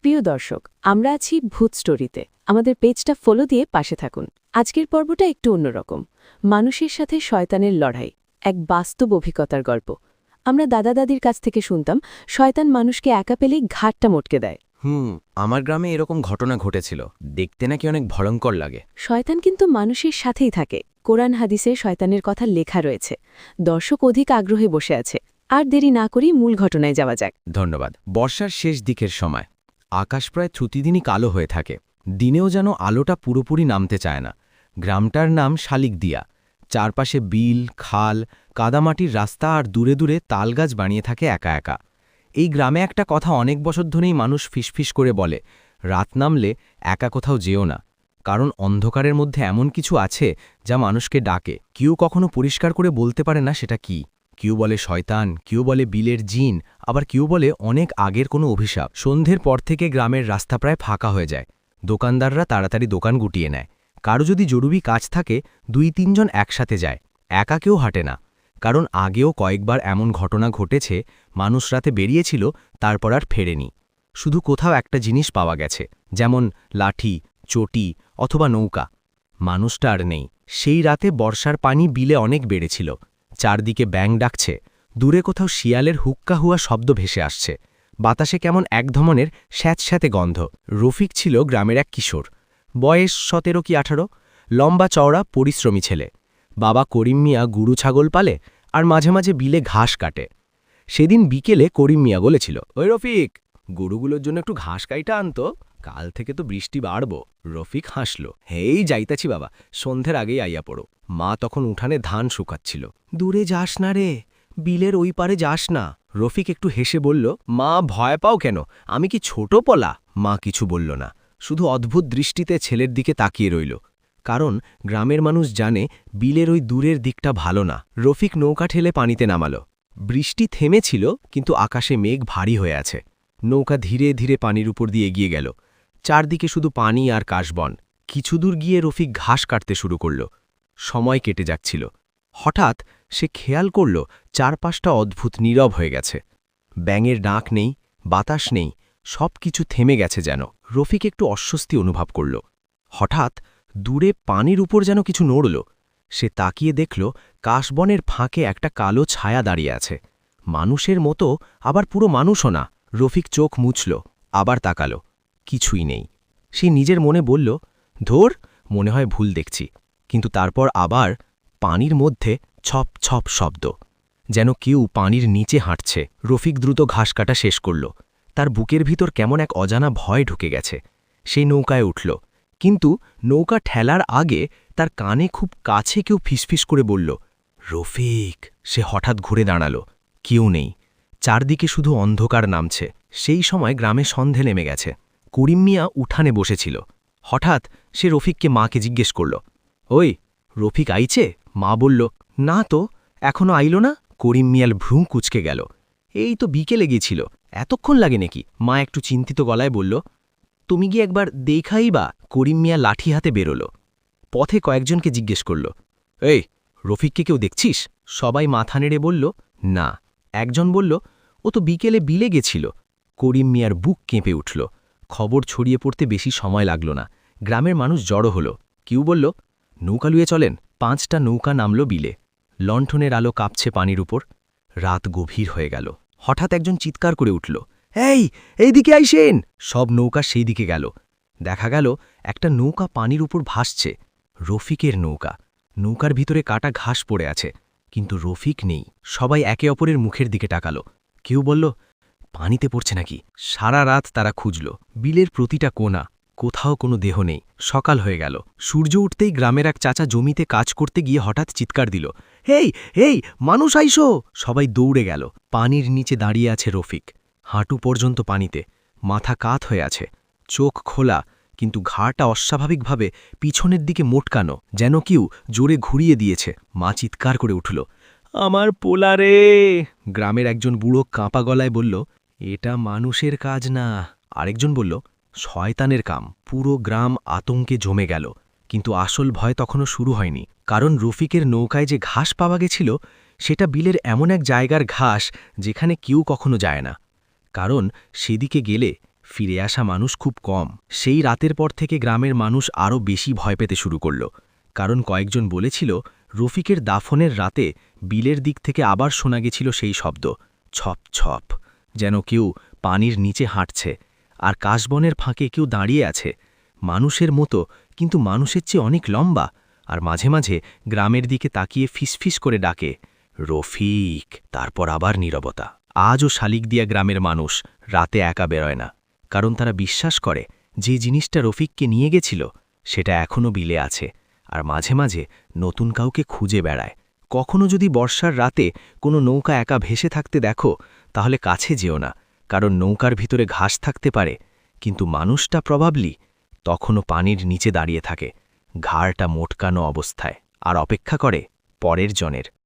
প্রিয় দর্শক, আমরা আছি ভূত স্টোরিতে। আমাদের পেজটা ফলো দিয়ে পাশে থাকুন। আজকের পর্বটা একটু অন্যরকম। মানুষের সাথে শয়তানের লড়াই, এক বাস্তব অভিজ্ঞতার গল্প। আমরা দাদা দাদির কাছ থেকে শুনতাম, শয়তান মানুষকে একা পেলেই ঘাটটা মটকে দেয়। আমার গ্রামে এরকম ঘটনা ঘটেছিল। দেখতে নাকি অনেক ভয়ঙ্কর লাগে। শয়তান কিন্তু মানুষের সাথেই থাকে। কোরআন হাদিসে শয়তানের কথা লেখা রয়েছে। দর্শক অধিক আগ্রহে বসে আছে। আর দেরি না করি মূল ঘটনায় যাওয়া যাক। ধন্যবাদ। বর্ষার শেষ দিকের সময় আকাশ প্রায় প্রতিদিনই কালো হয়ে থাকে। দিনেও যেন আলোটা পুরোপুরি নামতে চায় না। গ্রামটার নাম শালিকদিয়া। চারপাশে বিল, খাল, কাদামাটির রাস্তা আর দূরে দূরে তালগাছ বানিয়ে থাকে একা একা। এই গ্রামে একটা কথা অনেক বছর ধরেই মানুষ ফিসফিস করে বলে, রাত নামলে একা কোথাও যেও না, কারণ অন্ধকারের মধ্যে এমন কিছু আছে যা মানুষকে ডাকে। কেউ কখনো পরিষ্কার করে বলতে পারে না সেটা কি। কেউ বলে শয়তান, কেউ বলে বিলের জিন, আবার কেউ বলে অনেক আগের কোনো অভিশাপ। সন্ধ্যের পর থেকে গ্রামের রাস্তা প্রায় ফাঁকা হয়ে যায়। দোকানদাররা তাড়াতাড়ি দোকান গুটিয়ে নেয়। কারো যদি জরুরি কাজ থাকে ২-৩ জন একসাথে যায়। একা কেউ হাঁটে না, কারণ আগেও কয়েকবার এমন ঘটনা ঘটেছে। মানুষ রাতে বেরিয়েছিল, তারপর আর ফেরেনি। শুধু কোথাও একটা জিনিস পাওয়া গেছে, যেমন লাঠি, চটি অথবা নৌকা। মানুষটা আর নেই। সেই রাতে বর্ষার পানি বিলে অনেক বেড়েছিল। চারদিকে ব্যাঙ ডাকছে, দূরে কোথাও শিয়ালের হুক্কা হুয়া শব্দ ভেসে আসছে। বাতাসে কেমন এক ধমনের স্যাঁতস্যাঁতে গন্ধ। রফিক ছিল গ্রামের এক কিশোর, বয়স ১৭ কি ১৮। লম্বা চওড়া পরিশ্রমী ছেলে। বাবা করিম মিয়া গুরু ছাগল পালে আর মাঝে মাঝে বিলে ঘাস কাটে। সেদিন বিকেলে করিম মিয়া বলেছিল, ওই রফিক, গরুগুলোর জন্য একটু ঘাস কাইটা আনতো, কাল থেকে তো বৃষ্টি বাড়ব। রফিক হাসল, হেই যাইতাছি বাবা, সন্ধ্যের আগেই আইয়া পড়ো। মা তখন উঠানে ধান শুকাচ্ছিল। দূরে যাস না রে, বিলের ওই পারে যাস না। রফিক একটু হেসে বলল, মা ভয় পাও কেন, আমি কি ছোট পলা? মা কিছু বলল না, শুধু অদ্ভুত দৃষ্টিতে ছেলের দিকে তাকিয়ে রইল। কারণ গ্রামের মানুষ জানে বিলের ওই দূরের দিকটা ভালো না। রফিক নৌকা ঠেলে পানিতে নামালো। বৃষ্টি থেমেছিল, কিন্তু আকাশে মেঘ ভারী হয়ে আছে। নৌকা ধীরে ধীরে পানির উপর দিয়ে এগিয়ে গেল। চারদিকে শুধু পানি আর কাশবন। কিছু দূর গিয়ে রফিক ঘাস কাটতে শুরু করল। সময় কেটে যাচ্ছিল। হঠাৎ সে খেয়াল করল চারপাশটা অদ্ভুত নীরব হয়ে গেছে। ব্যাঙের ডাক নেই, বাতাস নেই, সব কিছু থেমে গেছে যেন। রফিক একটু অস্বস্তি অনুভব করল। হঠাৎ দূরে পানির উপর যেন কিছু নড়ল। সে তাকিয়ে দেখল কাশবনের ফাঁকে একটা কালো ছায়া দাঁড়িয়ে আছে। মানুষের মতো, আবার পুরো মানুষও না। রফিক চোখ মুছল, আবার তাকালো। কিছুই নেই। সে নিজের মনে বলল, ধর, মনে হয় ভুল দেখছি। কিন্তু তারপর আবার পানির মধ্যে ছপ ছপ শব্দ, যেন কেউ পানির নিচে হাঁটছে। রফিক দ্রুত ঘাস কাটা শেষ করল। তার বুকের ভিতর কেমন এক অজানা ভয় ঢুকে গেছে। সেই নৌকায় উঠল, কিন্তু নৌকা ঠেলার আগে তার কানে খুব কাছে কেউ ফিসফিস করে বলল, রফিক। সে হঠাৎ ঘুরে দাঁড়াল। কেউ নেই। চারদিকে শুধু অন্ধকার নামছে। সেই সময় গ্রামে সন্ধে নেমে গেছে। করিম মিয়া উঠানে বসেছিল। হঠাৎ সে রফিককে মাকে জিজ্ঞেস করল, ওই, রফিক আইছে? মা বলল, না তো, এখনো আইল না। করিম মিয়াল ভ্রু কুচকে গেল। এই তো বিকেলে গিয়েছিল, এতক্ষণ লাগে নাকি? মা একটু চিন্তিত গলায় বলল, তুমি গিয়ে একবার দেখাই বা। করিম মিয়া লাঠি হাতে বেরোল। পথে কয়েকজনকে জিজ্ঞেস করল, এই, রফিককে কেউ দেখছিস? সবাই মাথা নেড়ে বলল, না। একজন বলল, ও তো বিকেলে বিলে গেছিল। করিম মিয়ার বুক কেঁপে উঠল। খবর ছড়িয়ে পড়তে বেশি সময় লাগল না। গ্রামের মানুষ জড়ো হল। কেউ বলল, নৌকা লুয়ে চলেন। 5টা নৌকা নামল বিলে। লণ্ঠনের আলো কাঁপছে পানির উপর। রাত গভীর হয়ে গেল। হঠাৎ একজন চিৎকার করে উঠল, এইদিকে আইসেন। সব নৌকা সেই দিকে গেল। দেখা গেল একটা নৌকা পানির উপর ভাসছে। রফিকের নৌকা। নৌকার ভিতরে কাটা ঘাস পড়ে আছে, কিন্তু রফিক নেই। সবাই একে অপরের মুখের দিকে তাকালো। কেউ বলল, পানিতে পড়ছে নাকি? সারা রাত তারা খুঁজল বিলের প্রতিটা কোণা। কোথাও কোনো দেহ নেই। সকাল হয়ে গেল। সূর্য উঠতেই গ্রামের এক চাচা জমিতে কাজ করতে গিয়ে হঠাৎ চিৎকার দিল, হেই, মানুষ আইসো! সবাই দৌড়ে গেল। পানির নিচে দাঁড়িয়ে আছে রফিক, হাঁটু পর্যন্ত পানিতে। মাথা কাত হয়ে আছে, চোখ খোলা, কিন্তু ঘাড়টা অস্বাভাবিকভাবে পিছনের দিকে মোটকানো, যেন কেউ জোরে ঘুরিয়ে দিয়েছে। মা চিৎকার করে উঠল, আমার পোলা রে! গ্রামের একজন বুড়ো কাঁপা গলায় বলল, এটা মানুষের কাজ না। আরেকজন বলল, শয়তানের কাম। পুরো গ্রাম আতঙ্কে জমে গেল। কিন্তু আসল ভয় তখনও শুরু হয়নি, কারণ রফিকের নৌকায় যে ঘাস পাওয়া গেছিল সেটা বিলের এমন এক জায়গার ঘাস যেখানে কেউ কখনো যায় না। কারণ সেদিকে গেলে ফিরে আসা মানুষ খুব কম। সেই রাতের পর থেকে গ্রামের মানুষ আরও বেশি ভয় পেতে শুরু করল, কারণ কয়েকজন বলেছিল রফিকের দাফনের রাতে বিলের দিক থেকে আবার শোনা গেছিল সেই শব্দ, ছপ ছপ, যেন কেউ পানির নিচে হাঁটছে, আর কাশবনের ফাঁকে কেউ দাঁড়িয়ে আছে, মানুষের মতো কিন্তু মানুষের চেয়ে অনেক লম্বা, আর মাঝে মাঝে গ্রামের দিকে তাকিয়ে ফিসফিস করে ডাকে, রফিক। তারপর আবার নীরবতা। আজও শালিকদিয়া গ্রামের মানুষ রাতে একা বেরোয় না, কারণ তারা বিশ্বাস করে যে জিনিসটা রফিককে নিয়ে গেছিল সেটা এখনও বিলে আছে, আর মাঝে মাঝে নতুন কাউকে খুঁজে বেড়ায়। কখনো যদি বর্ষার রাতে কোনো নৌকা একা ভেসে থাকতে দেখো, তাহলে কাছে যেও না, কারণ নৌকার ভিতরে ঘাস থাকতে পারে, কিন্তু মানুষটা প্রবাবলি তখনও পানির নিচে দাঁড়িয়ে থাকে, ঘাড়টা মোটকানো অবস্থায়, আর অপেক্ষা করে পরের জনের